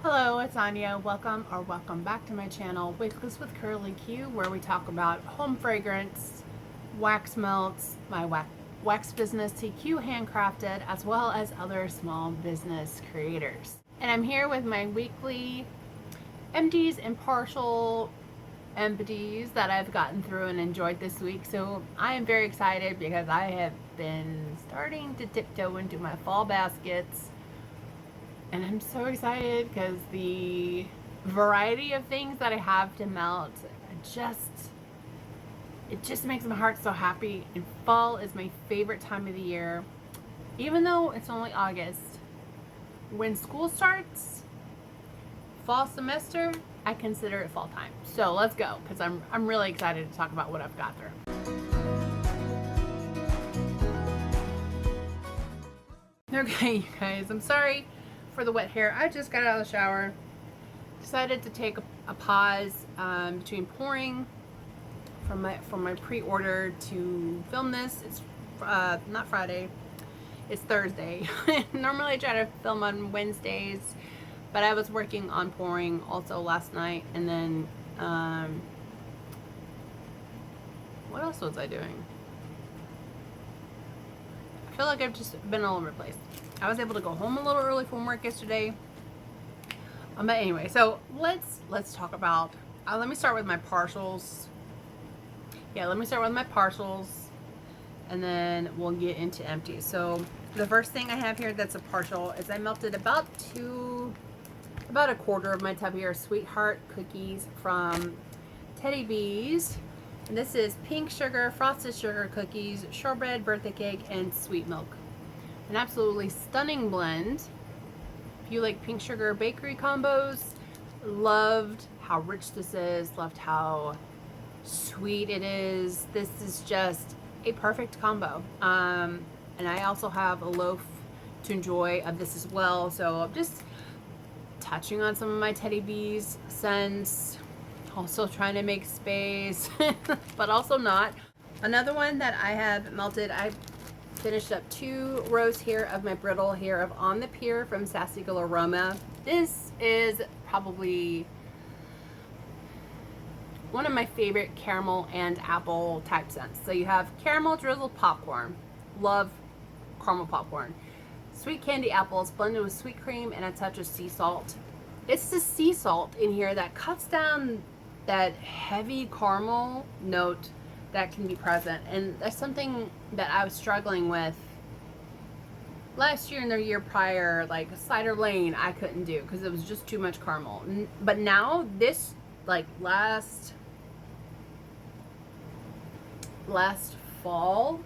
Hello, it's Anya. Welcome back to my channel, Weeklies with Curly Q, where we talk about home fragrance, wax melts, my wax business TQ handcrafted, as well as other small business creators. And I'm here with my weekly empties and partial empties that I've gotten through and enjoyed this week. So I am very excited because I have been starting to tiptoe into my fall baskets. And I'm so excited because the variety of things that I have to melt, it just makes my heart so happy. And fall is my favorite time of the year. Even though it's only August, when school starts, fall semester, I consider it fall time. So let's go, because I'm really excited to talk about what I've got through. Okay, you guys, I'm sorry for the wet hair. I just got out of the shower. Decided to take a pause between pouring from my pre-order to film this. It's not Friday, it's Thursday. Normally I try to film on Wednesdays, but I was working on pouring also last night, and then what else was I doing? I feel like I've just been all over the place. I was able to go home a little early from work yesterday. But anyway, so let's talk about, let me start with my partials. Yeah, let me start with my partials, and then we'll get into empties. So the first thing I have here that's a partial is I melted about a quarter of my tub here, Sweetheart cookies from Teddy Bees. And this is pink sugar, frosted sugar cookies, shortbread, birthday cake, and sweet milk. An absolutely stunning blend. If you like pink sugar bakery combos, loved how rich this is, loved how sweet it is. This is just a perfect combo. And I also have a loaf to enjoy of this as well. So I'm just touching on some of my Teddy Bees scents. Also trying to make space, but also not. Another one that I have melted, I finished up 2 rows here of my brittle here of On the Pier from Sassy Girl Aroma. This is probably one of my favorite caramel and apple type scents. So you have caramel drizzled popcorn. Love caramel popcorn. Sweet candy apples blended with sweet cream and a touch of sea salt. It's the sea salt in here that cuts down that heavy caramel note that can be present, and that's something that I was struggling with last year and the year prior. Like Cider Lane I couldn't do because it was just too much caramel, but now this, like last fall,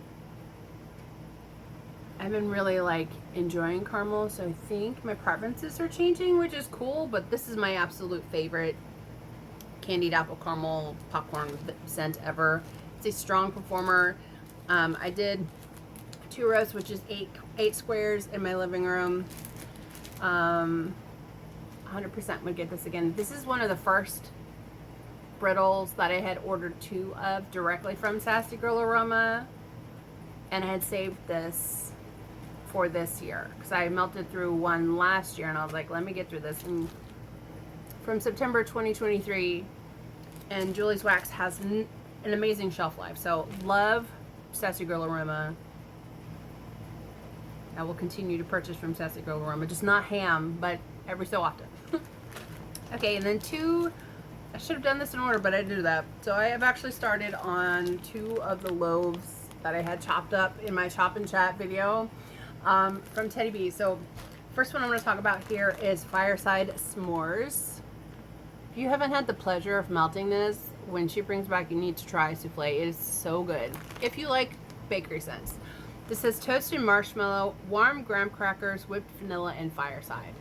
I've been really like enjoying caramel, so I think my preferences are changing, which is cool. But this is my absolute favorite candied apple caramel popcorn scent ever. It's a strong performer. I did 2 rows, which is 8 squares in my living room. 100% would get this again. This is one of the first brittles that I had ordered 2 of directly from Sassy Girl Aroma, and I had saved this for this year because I melted through one last year, and I was like, let me get through this. And from September 2023, and Julie's Wax has an amazing shelf life. So love Sassy Girl Aroma. I will continue to purchase from Sassy Girl Aroma, just not ham, but every so often. Okay, and then 2, I should have done this in order, but I didn't do that. So I have actually started on 2 of the loaves that I had chopped up in my Chop and Chat video from Teddy Bees. So first one I'm going to talk about here is Fireside S'mores. If you haven't had the pleasure of melting this, when she brings back, you need to try souffle. It is so good. If you like bakery scents. This says toasted marshmallow, warm graham crackers, whipped vanilla, and fireside.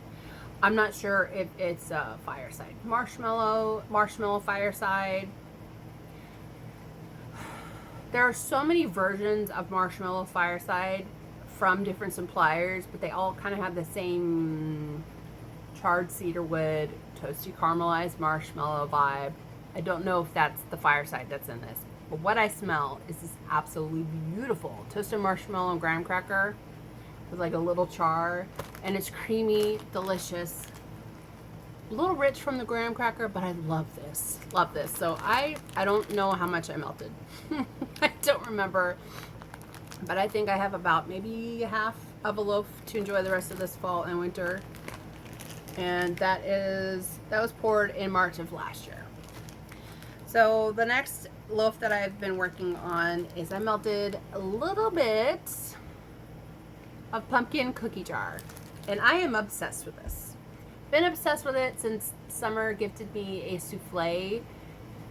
I'm not sure if it's fireside. Marshmallow fireside. There are so many versions of marshmallow fireside from different suppliers, but they all kind of have the same charred cedar wood, toasty caramelized marshmallow vibe. I don't know if that's the fireside that's in this, but what I smell is this absolutely beautiful toasted marshmallow and graham cracker with like a little char, and it's creamy, delicious. A little rich from the graham cracker, but I love this. Love this. So I don't know how much I melted. I don't remember, but I think I have about maybe half of a loaf to enjoy the rest of this fall and winter. And that was poured in March of last year. So the next loaf that I've been working on is I melted a little bit of pumpkin cookie jar, and I am obsessed with this. Been obsessed with it since Summer gifted me a souffle.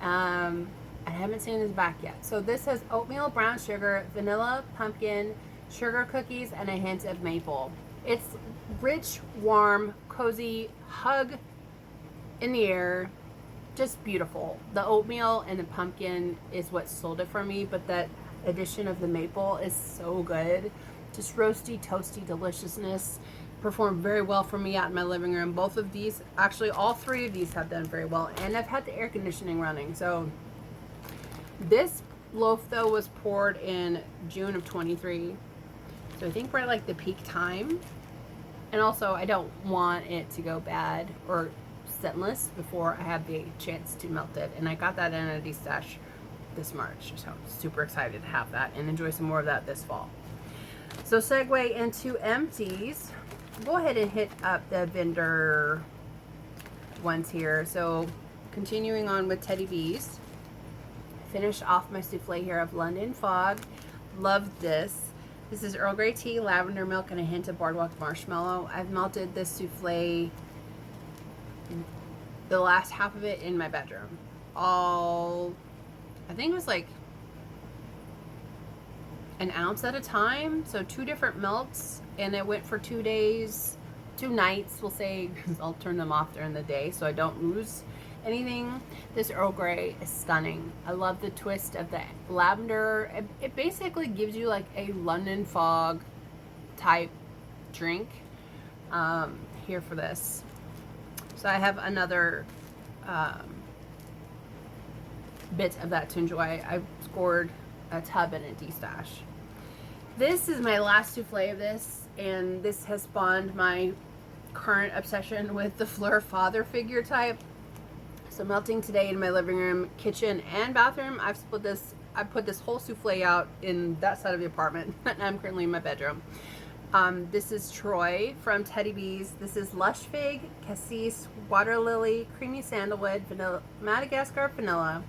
I haven't seen this back yet. So this has oatmeal, brown sugar, vanilla, pumpkin, sugar cookies, and a hint of maple. It's rich, warm, cozy, hug in the air, just beautiful. The oatmeal and the pumpkin is what sold it for me, but that addition of the maple is so good. Just roasty, toasty deliciousness. Performed very well for me out in my living room. Both of these, actually all three of these have done very well, and I've had the air conditioning running. So this loaf though was poured in June of 23. So I think we're at like the peak time. And also I don't want it to go bad or scentless before I have the chance to melt it. And I got that in a de-stash this March. So I'm super excited to have that and enjoy some more of that this fall. So segue into Empties. Go ahead and hit up the vendor ones here. So continuing on with Teddy B's. Finish off my souffle here of London Fog. Love this. This is Earl Grey tea, lavender milk, and a hint of boardwalk marshmallow. I've melted this souffle, the last half of it, in my bedroom. I think it was like an ounce at a time. So 2 different melts, and it went for 2 days, 2 nights, we'll say, because I'll turn them off during the day so I don't lose anything. This Earl Grey is stunning. I love the twist of the lavender. It basically gives you like a London Fog type drink here for this. So I have another bit of that to enjoy. I scored a tub and a de-stash. This is my last souffle of this, and this has spawned my current obsession with the Fleur father figure type. So melting today in my living room, kitchen, and bathroom. I put this whole souffle out in that side of the apartment, and I'm currently in my bedroom. This is Troy from Teddy B's. This is Lush Fig, Cassis, Water Lily, Creamy Sandalwood, Vanilla, Madagascar Vanilla,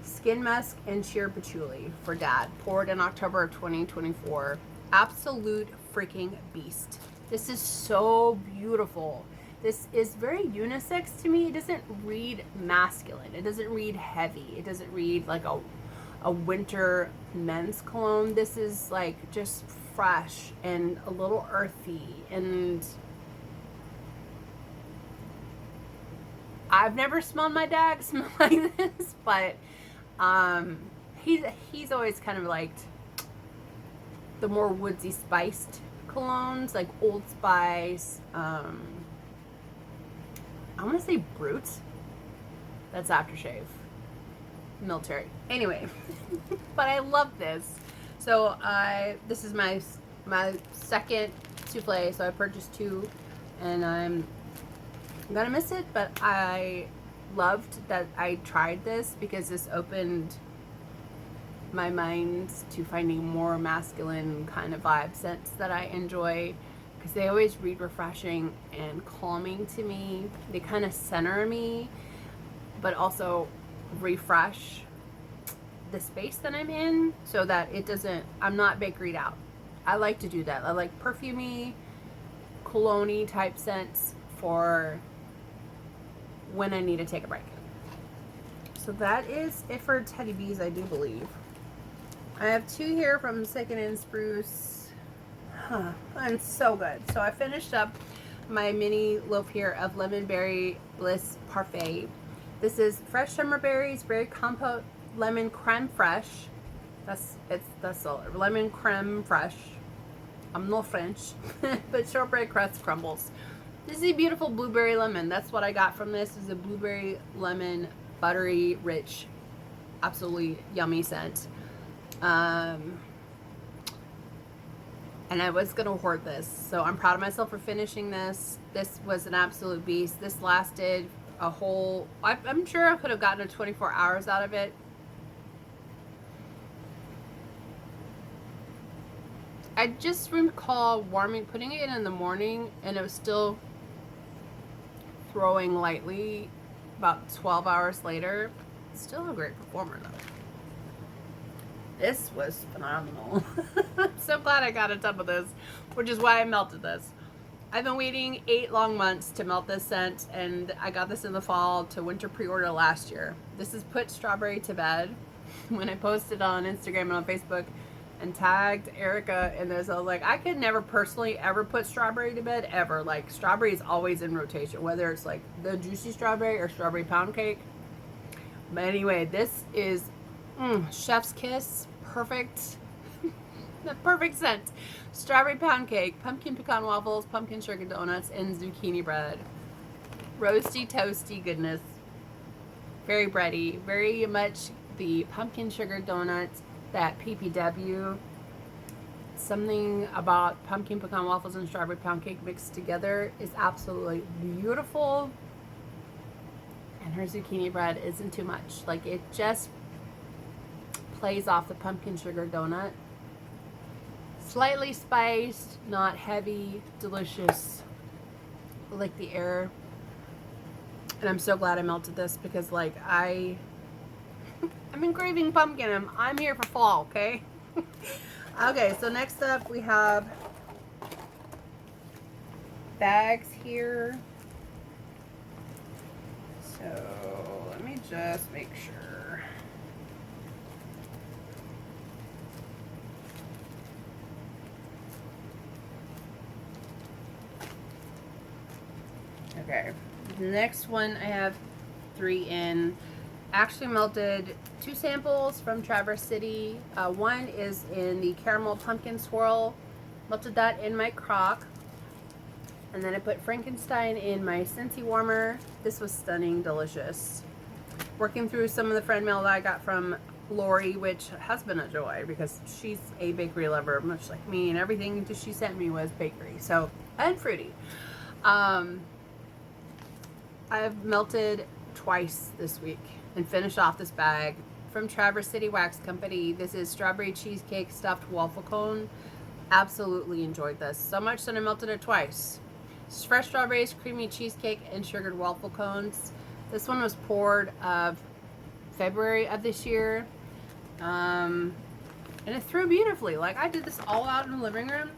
Skin Musk, and Sheer Patchouli for Dad. Poured in October of 2024. Absolute freaking beast. This is so beautiful. This is very unisex to me. It doesn't read masculine. It doesn't read heavy. It doesn't read like a winter men's cologne. This is like just fresh and a little earthy. And I've never smelled my dad smell like this, but he's always kind of liked the more woodsy spiced colognes, like Old Spice. I want to say Brute. That's aftershave. Military. Anyway, but I love this. So this is my second souffle. So I purchased 2, and I'm gonna miss it. But I loved that I tried this because this opened my mind to finding more masculine kind of vibe scents that I enjoy. Because they always read refreshing and calming to me. They kind of center me, but also refresh the space that I'm in so that I'm not bakeried out. I like to do that. I like perfumey, cologne-y type scents for when I need to take a break. So that is it for Teddy B's, I do believe. I have 2 here from Second and Spruce. And so good. So I finished up my mini loaf here of Lemon Berry Bliss Parfait. This is fresh summer berries, berry compote, lemon creme fraiche. That's all. Lemon creme fraiche. I'm no French, but shortbread crust crumbles. This is a beautiful blueberry lemon. That's what I got from this. Is a blueberry lemon, buttery, rich, absolutely yummy scent. And I was going to hoard this. So I'm proud of myself for finishing this. This was an absolute beast. This lasted a whole, I'm sure I could have gotten a 24 hours out of it. I just recall putting it in the morning, and it was still throwing lightly about 12 hours later. Still a great performer though. This was phenomenal. I'm so glad I got a tub of this, which is why I melted this. I've been waiting 8 long months to melt this scent, and I got this in the fall to winter pre-order last year. This is Put Strawberry to Bed. When I posted on Instagram and on Facebook and tagged Erica in this, I was like, I could never personally ever put strawberry to bed, ever. Like, strawberry is always in rotation, whether it's like the juicy strawberry or strawberry pound cake. But anyway, this is chef's kiss. Perfect. The perfect scent. Strawberry pound cake, pumpkin pecan waffles, pumpkin sugar donuts, and zucchini bread. Roasty, toasty goodness. Very bready. Very much the pumpkin sugar donuts, that PPW. Something about pumpkin pecan waffles and strawberry pound cake mixed together is absolutely beautiful. And her zucchini bread isn't too much. Like, it just plays off the pumpkin sugar donut. Slightly spiced, not heavy, delicious, like the air. And I'm so glad I melted this, because like I'm in craving pumpkin. I'm here for fall, okay? Okay, so next up we have bags here. So let me just make sure. Okay, the next one I have 3 in. Actually melted 2 samples from Traverse City. One is in the caramel pumpkin swirl. Melted that in my crock. And then I put Frankenstein in my Scentsy warmer. This was stunning, delicious. Working through some of the friend mail that I got from Lori, which has been a joy because she's a bakery lover, much like me, and everything that she sent me was bakery. So, and fruity. I've melted twice this week and finished off this bag from Traverse City Wax Company. This is strawberry cheesecake stuffed waffle cone. Absolutely enjoyed this. So much that I melted it twice. It's fresh strawberries, creamy cheesecake, and sugared waffle cones. This one was poured of February of this year. And it threw beautifully. Like, I did this all out in the living room.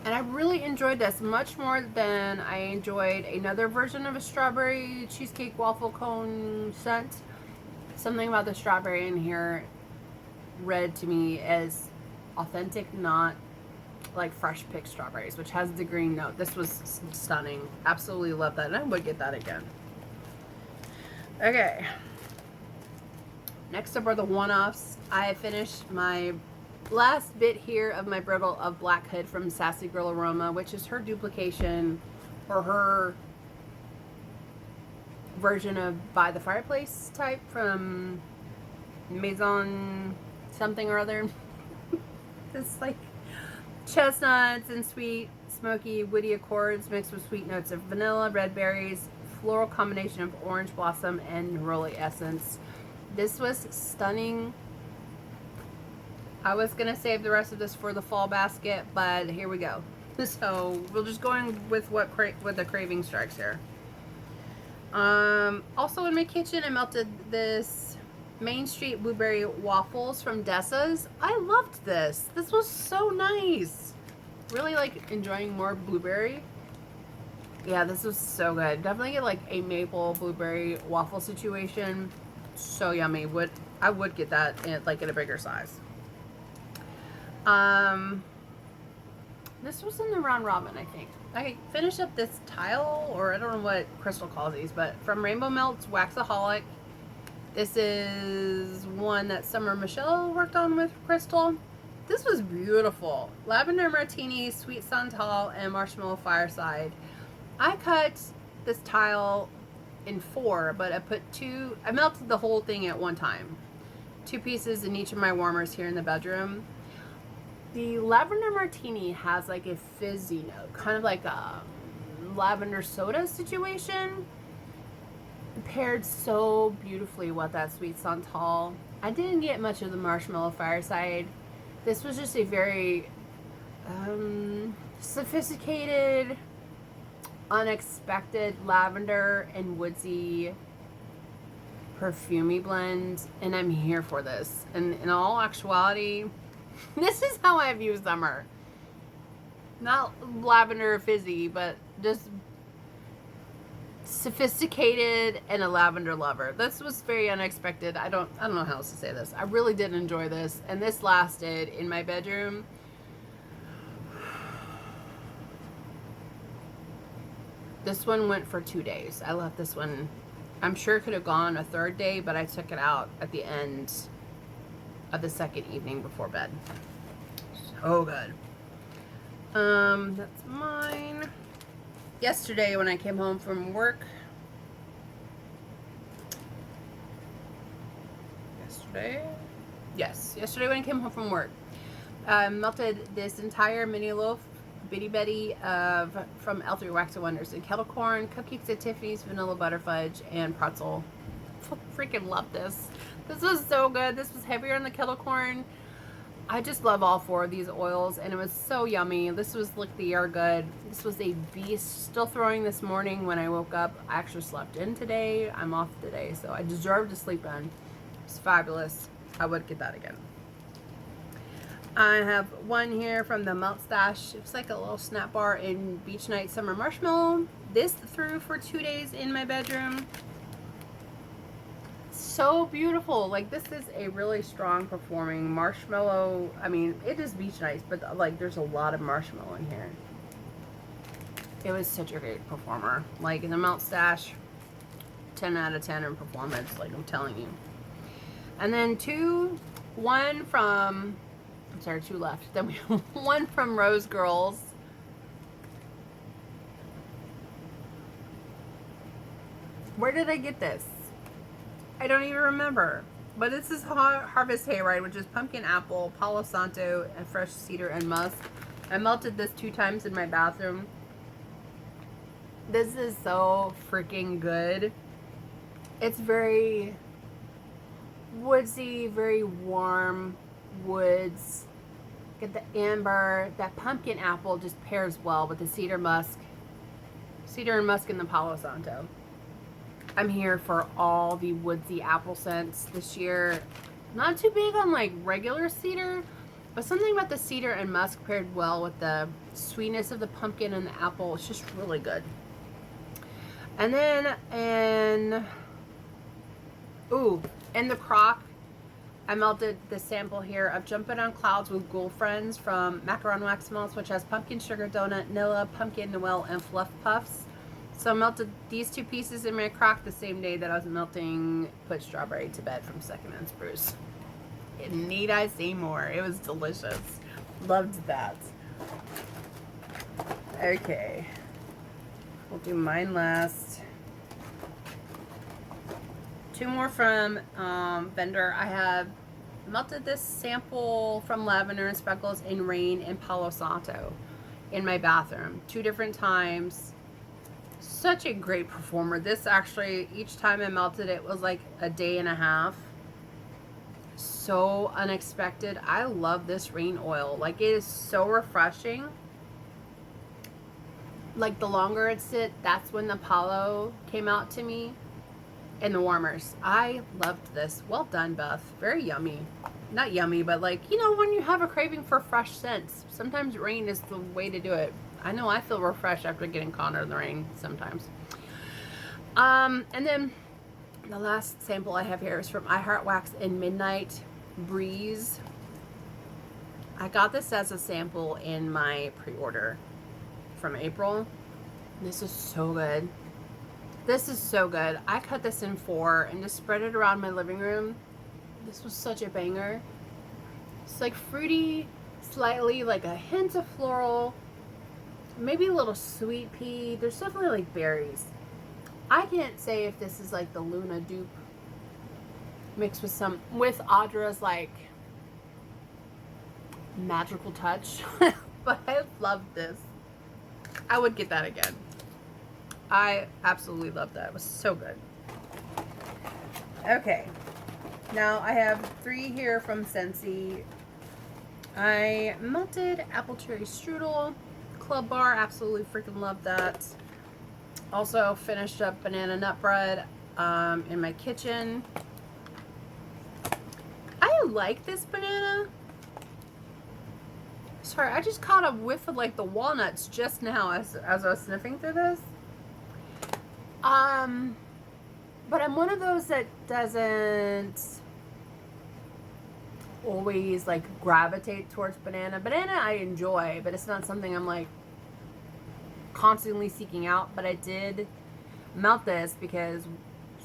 And I really enjoyed this much more than I enjoyed another version of a strawberry cheesecake waffle cone scent. Something about the strawberry in here read to me as authentic, not like fresh picked strawberries, which has the green note. This was stunning. Absolutely love that, and I would get that again. Okay. Next up are the one-offs. I finished my last bit here of my brittle of Black Hood from Sassy Girl Aroma, which is her duplication or her version of By the Fireplace type from Maison something or other. It's like chestnuts and sweet, smoky, woody accords mixed with sweet notes of vanilla, red berries, floral combination of orange blossom and neroli essence. This was stunning. I was going to save the rest of this for the fall basket, but here we go. So we'll just go in with what the craving strikes here. Also in my kitchen, I melted this Main Street Blueberry Waffles from Dessa's. I loved this. This was so nice. Really like enjoying more blueberry. Yeah, this was so good. Definitely get like a maple blueberry waffle situation. So yummy. I would get that in a bigger size. This was in the round robin, I think. I finished up this tile, or I don't know what Crystal calls these, but from Rainbow Melts Waxaholic. This is one that Summer Michelle worked on with Crystal. This was beautiful. Lavender Martini, Sweet Santal, and Marshmallow Fireside. I cut this tile in 4, but I melted the whole thing at one time. 2 pieces in each of my warmers here in the bedroom. The lavender martini has like a fizzy note, kind of like a lavender soda situation. Paired so beautifully with that sweet santal. I didn't get much of the marshmallow fireside. This was just a very sophisticated, unexpected lavender and woodsy perfumey blend, and I'm here for this. And in all actuality, this is how I view summer. Not lavender fizzy, but just sophisticated and a lavender lover. This was very unexpected. I don't know how else to say this. I really did enjoy this, and this lasted in my bedroom. This one went for 2 days. I left this one. I'm sure it could have gone a third day, but I took it out at the end of the second evening before bed. So good. That's mine. Yesterday when I came home from work, yesterday when I came home from work, I melted this entire mini loaf, bitty betty, from L3 Wax and Wonders, and kettle corn, cupcakes at Tiffany's, vanilla butter fudge, and pretzel. Freaking love this. This was so good. This was heavier on the kettle corn. I just love all four of these oils, and it was so yummy. This was Lick the Air Good. This was a beast. Still throwing this morning when I woke up. I actually slept in today. I'm off today, so I deserve to sleep in. It's fabulous. I would get that again. I have one here from the Melt Stash. It's like a little snap bar in Beach Night Summer Marshmallow. This threw for 2 days in my bedroom. So beautiful. Like, this is a really strong performing marshmallow. I mean, it is beach nice, but like there's a lot of marshmallow in here. It was such a great performer. Like, in the Melt Stash, 10 out of 10 in performance, like I'm telling you. And then two left. Then we have one from Rose Girls. Where did I get this? I don't even remember. But this is Harvest Hayride, which is pumpkin apple, Palo Santo, and fresh cedar and musk. I melted this 2 times in my bathroom. This is so freaking good. It's very woodsy, very warm woods. Get the amber. That pumpkin apple just pairs well with the cedar and musk and the Palo Santo. I'm here for all the woodsy apple scents this year. Not too big on like regular cedar, but something about the cedar and musk paired well with the sweetness of the pumpkin and the apple. It's just really good. And then in the crock, I melted the sample here of Jumpin' on Clouds with Ghoul Friends from Macaron Wax Melts, which has pumpkin sugar donut, vanilla, pumpkin Noel, and fluff puffs. So I melted these 2 pieces in my crock the same day that I was melting Put Strawberry to Bed from Second and Spruce. Need I say more? It was delicious. Loved that. Okay. We'll do mine last. 2 more from Vendor. I have melted this sample from Lavender and Speckles in Rain and Palo Santo in my bathroom 2 different times. Such a great performer. This actually, each time I melted it was like a day and a half. So unexpected. I love this rain oil. Like, it is so refreshing. Like, the longer it sit, that's when the Palo came out to me. And the warmers. I loved this. Well done, Beth. Very yummy. Not yummy, but like, you know, when you have a craving for fresh scents, sometimes rain is the way to do it. I know I feel refreshed after getting caught in the rain sometimes. And then the last sample I have here is from I Heart Wax in Midnight Breeze. I got this as a sample in my pre-order from April. This is so good. This is so good. I cut this in 4 and just spread it around my living room. This was such a banger. It's like fruity, slightly like a hint of floral, maybe a little sweet pea. There's definitely like berries. I can't say if this is like the Luna dupe mixed with Audra's like magical touch. But I love this. I would get that again. I absolutely love that. It was so good. Okay. Now I have 3 here from Scentsy. I melted apple cherry strudel, Club Bar, absolutely freaking love that. Also finished up banana nut bread in my kitchen. I like this banana. Sorry, I just caught a whiff of like the walnuts just now as I was sniffing through this. But I'm one of those that doesn't always like gravitate towards banana. Banana I enjoy, but it's not something I'm like constantly seeking out. But I did melt this because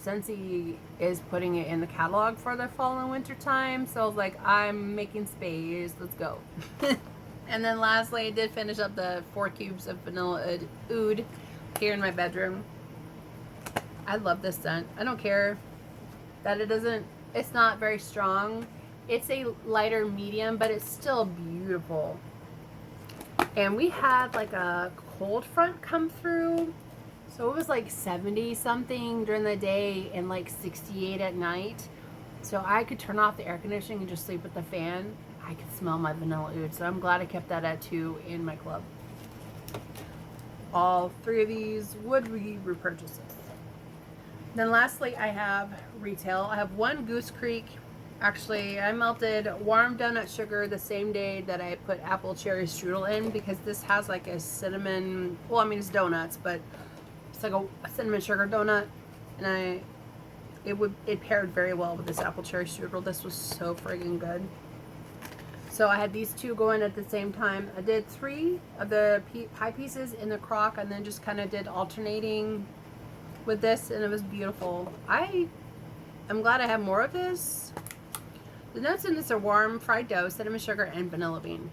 Scentsy is putting it in the catalog for the fall and winter time. So I was like, I'm making space. Let's go. And then lastly, I did finish up the 4 cubes of vanilla oud here in my bedroom. I love this scent. I don't care that it's not very strong. It's a lighter medium, but it's still beautiful. And we had like a cold front come through. So it was like 70 something during the day and like 68 at night. So I could turn off the air conditioning and just sleep with the fan. I could smell my vanilla oud. So I'm glad I kept that at 2 in my club. All 3 of these would be repurchases. Then lastly, I have retail. I have 1 Goose Creek. Actually, I melted warm donut sugar the same day that I put apple cherry strudel in because this has like a cinnamon, well, I mean, it's donuts, but it's like a cinnamon sugar donut. And it paired very well with this apple cherry strudel. This was so friggin' good. So I had these 2 going at the same time. I did 3 of the pie pieces in the crock and then just kind of did alternating with this, and it was beautiful. I'm glad I have more of this. The notes in this are warm fried dough, cinnamon sugar, and vanilla bean.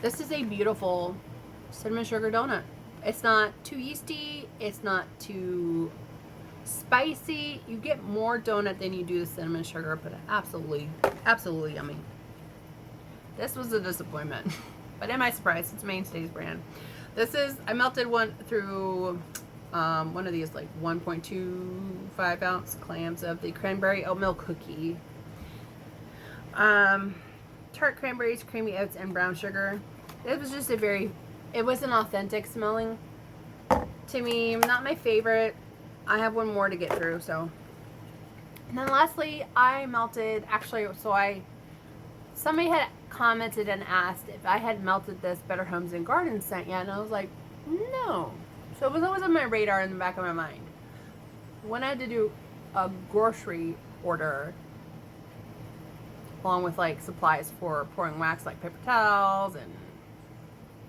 This is a beautiful cinnamon sugar donut. It's not too yeasty. It's not too spicy. You get more donut than you do the cinnamon sugar, but absolutely, absolutely yummy. This was a disappointment, but am I surprised? It's Mainstays brand. I melted one through one of these like 1.25 ounce clams of the cranberry oatmeal cookie. Tart cranberries, creamy oats, and brown sugar. It was just it wasn't authentic smelling to me. Not my favorite. I have one more to get through, so. And then lastly, I melted, actually, somebody had commented and asked if I had melted this Better Homes and Gardens scent yet, and I was like, no. So it was always on my radar in the back of my mind. When I had to do a grocery order, along with like supplies for pouring wax, like paper towels and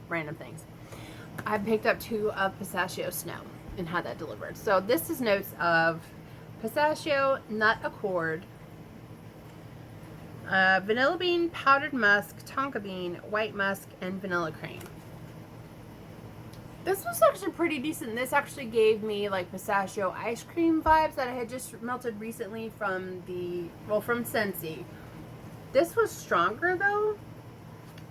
random things, I picked up 2 of pistachio snow and had that delivered. So this is notes of pistachio, nut accord, vanilla bean, powdered musk, tonka bean, white musk, and vanilla cream. This was actually pretty decent. This actually gave me like pistachio ice cream vibes that I had just melted recently from from Scentsy. This was stronger though.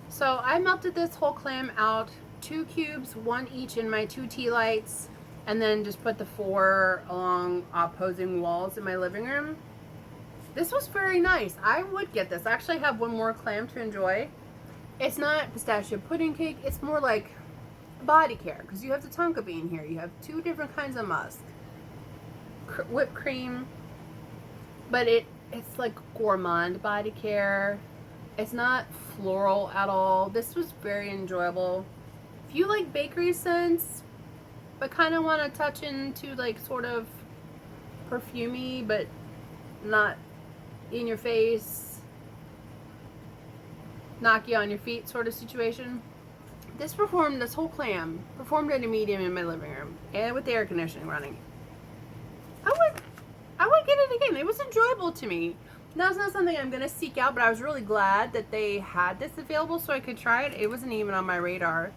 So I melted this whole clam out, 2 cubes, 1 each in my 2 tea lights, and then just put the 4 along opposing walls in my living room. This was very nice. I would get this. I actually have 1 more clam to enjoy. It's not pistachio pudding cake. It's more like body care because you have the tonka bean here. You have 2 different kinds of musk, whipped cream, but it's like gourmand body care. It's not floral at all. This was very enjoyable. If you like bakery scents but kind of want to touch into like sort of perfumey but not in your face, knock you on your feet sort of situation, this whole clam performed at a medium in my living room and with the air conditioning running. I would get it again. It was enjoyable to me. Now it's not something I'm going to seek out, but I was really glad that they had this available so I could try it. It wasn't even on my radar.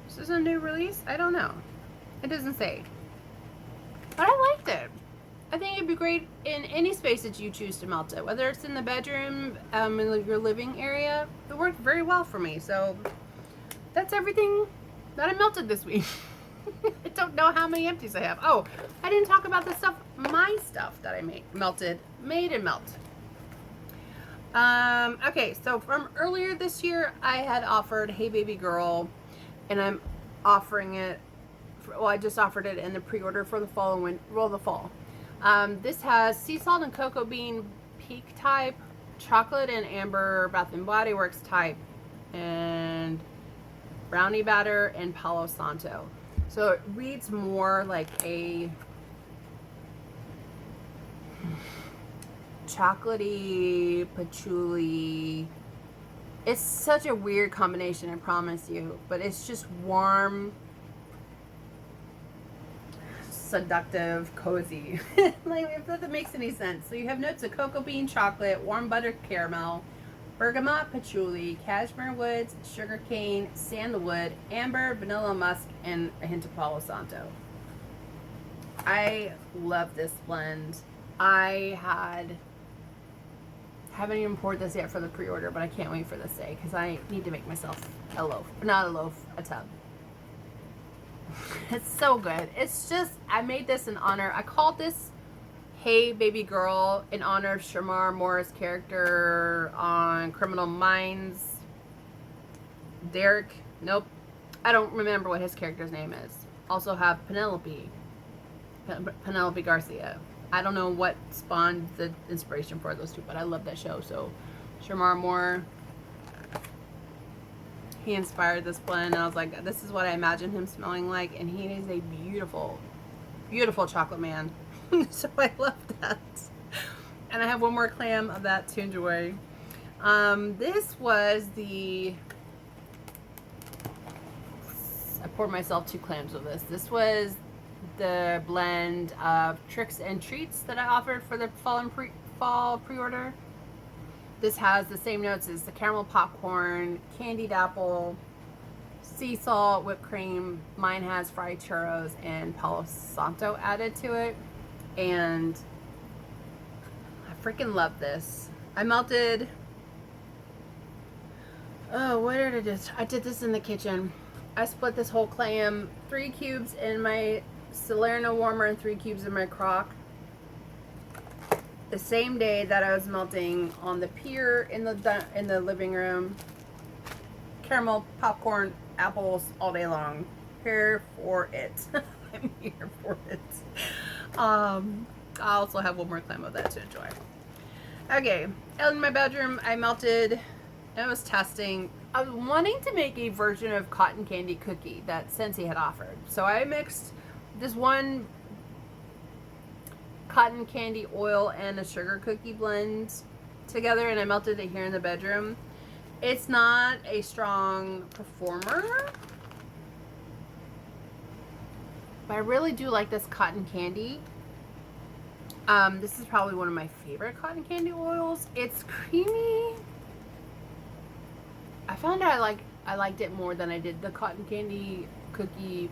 Is this a new release? I don't know. It doesn't say. But I liked it. I think it'd be great in any space that you choose to melt it, whether it's in the bedroom, in your living area. It worked very well for me. So that's everything that I melted this week. I don't know how many empties I have. Oh, I didn't talk about the stuff, my stuff that I made and melt. Okay, so from earlier this year, I had offered Hey Baby Girl, and I'm offering it. I just offered it in the pre-order for the fall and the fall. This has sea salt and cocoa bean peak type, chocolate and amber Bath and Body Works type, and brownie batter and Palo Santo. So it reads more like a chocolatey patchouli. It's such a weird combination, I promise you, but it's just warm, seductive, cozy. Like, if that makes any sense. So you have notes of cocoa bean chocolate, warm buttered caramel, bergamot patchouli, cashmere woods, sugar cane, sandalwood, amber, vanilla musk, and a hint of Palo Santo. I love this blend. Haven't even poured this yet for the pre-order, but I can't wait for this day because I need to make myself a loaf. Not a loaf, a tub. It's so good. It's just, I made this in honor. I called this Hey Baby Girl in honor of Shamar Moore's character on Criminal Minds. Derek. Nope. I don't remember what his character's name is. Also have Penelope Garcia. I don't know what spawned the inspiration for those two, but I love that show. So Shamar Moore, he inspired this blend, and I was like, this is what I imagine him smelling like, and he is a beautiful, beautiful chocolate man. So I love that. And I have one more clam of that to enjoy. This was I poured myself 2 clams of this. This was the blend of Tricks and Treats that I offered for the fall pre-order. This has the same notes as the caramel popcorn, candied apple, sea salt, whipped cream. Mine has fried churros and Palo Santo added to it. And I freaking love this. I melted, where did I do? I did this in the kitchen. I split this whole clam, 3 cubes in my Salerno warmer and 3 cubes in my crock. The same day that I was melting on the pier in the living room. Caramel, popcorn, apples all day long. Here for it. I'm here for it. I also have one more clam of that to enjoy. Okay, in my bedroom, I melted. I was testing. I was wanting to make a version of cotton candy cookie that Scentsy had offered. So I mixed this one cotton candy oil and a sugar cookie blend together, and I melted it here in the bedroom. It's not a strong performer, but I really do like this cotton candy. This is probably one of my favorite cotton candy oils. It's creamy. I found out I liked it more than I did the cotton candy cookie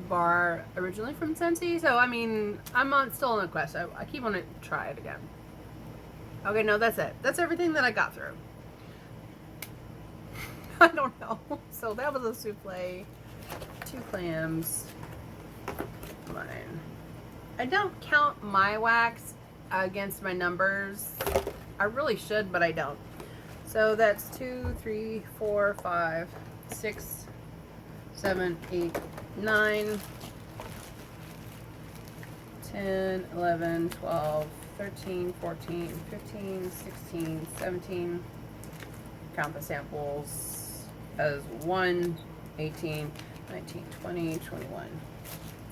bar originally from Scentsy. So I mean, I'm still on a quest. I keep wanting to try it again. Okay, no, that's it. That's everything that I got through. I don't know. So that was a souffle, 2 clams, mine. I don't count my wax against my numbers. I really should, but I don't. So that's 2, 3, 4, 5, 6, 7, 8, 9, 10, 11, 12, 13, 14, 15, 16, 17. Count the samples as 1, 18, 19, 20, 21.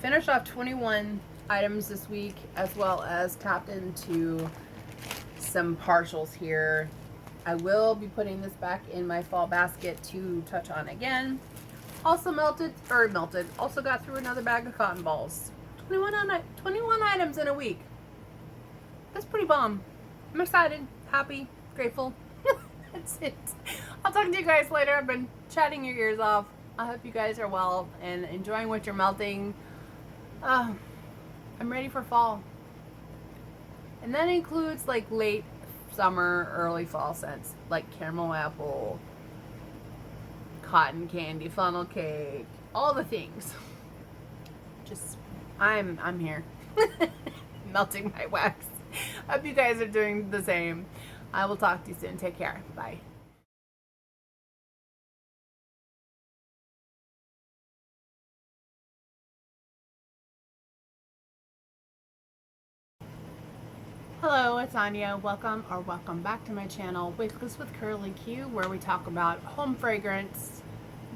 Finished off 21 items this week, as well as tapped into some partials here. I will be putting this back in my fall basket to touch on again. Also melted, also got through another bag of cotton balls. 21 items in a week. That's pretty bomb. I'm excited, happy, grateful. That's it. I'll talk to you guys later. I've been chatting your ears off. I hope you guys are well and enjoying what you're melting. I'm ready for fall. And that includes like late summer, early fall scents like caramel apple, cotton candy, funnel cake, all the things. Just, I'm here. Melting my wax. Hope you guys are doing the same. I will talk to you soon. Take care. Bye. Hello, it's Anya. Welcome back to my channel, Weeklies with Curly Q, where we talk about home fragrance,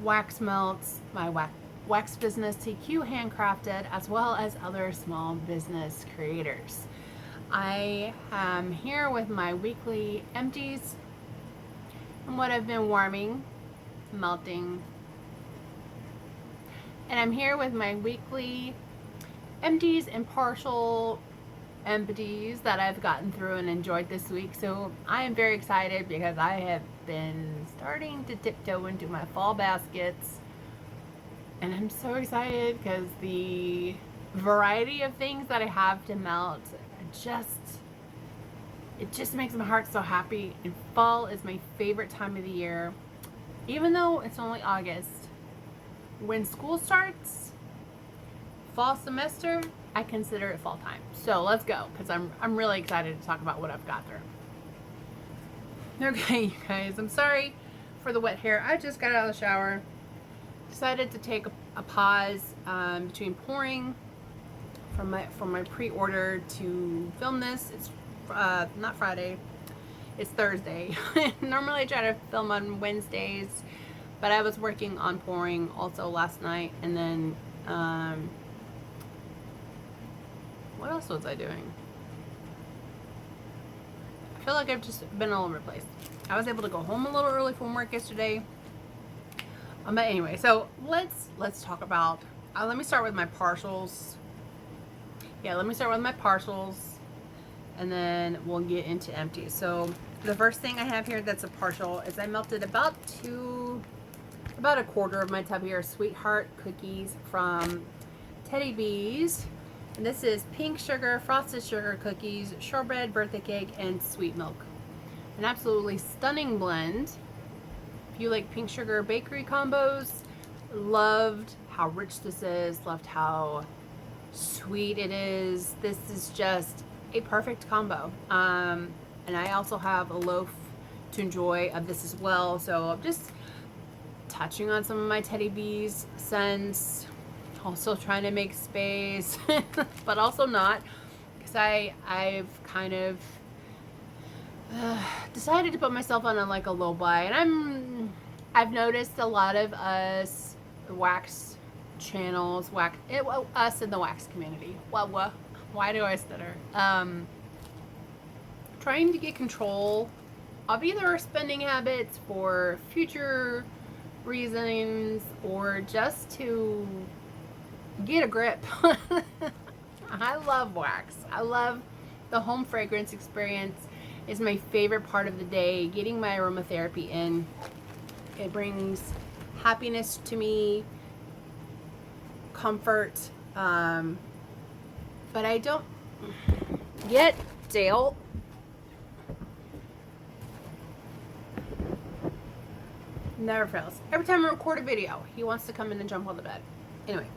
wax melts, my wax business, TQ handcrafted, as well as other small business creators. I am here with my weekly empties and what I've been warming, melting, and I'm here with my weekly empties and partial empties that I've gotten through and enjoyed this week. So I am very excited because I have been starting to tiptoe into my fall baskets, and I'm so excited because the variety of things that I have to melt it just makes my heart so happy. And fall is my favorite time of the year, even though it's only August. When school starts, fall semester, I consider it fall time. So let's go, because I'm really excited to talk about what I've got through. Okay, you guys, I'm sorry for the wet hair. I just got out of the shower. Decided to take a pause between pouring from my pre-order to film this. It's not Friday, it's Thursday. Normally I try to film on Wednesdays, but I was working on pouring also last night, and then what else was I doing? I feel like I've just been all over the place. I was able to go home a little early from work yesterday. But anyway, so let's talk about, let me start with my partials. Yeah, let me start with my partials, and then we'll get into empties. So the first thing I have here that's a partial is I melted about a quarter of my tub here, Sweetheart cookies from Teddy Bees. And this is pink sugar, frosted sugar cookies, shortbread, birthday cake, and sweet milk. An absolutely stunning blend. If you like pink sugar bakery combos, loved how rich this is, loved how sweet it is. This is just a perfect combo. And I also have a loaf to enjoy of this as well. So I'm just touching on some of my Teddy Bees scents. Also trying to make space, but also not, because I've kind of decided to put myself on a low buy, and I've noticed a lot of us wax channels, us in the wax community. Why do I stutter? Trying to get control of either our spending habits for future reasons or just to get a grip. I love wax. I love the home fragrance experience. Is my favorite part of the day. Getting my aromatherapy in, it brings happiness to me, comfort. But I don't get Dale. Never fails. Every time I record a video, he wants to come in and jump on the bed. Anyway,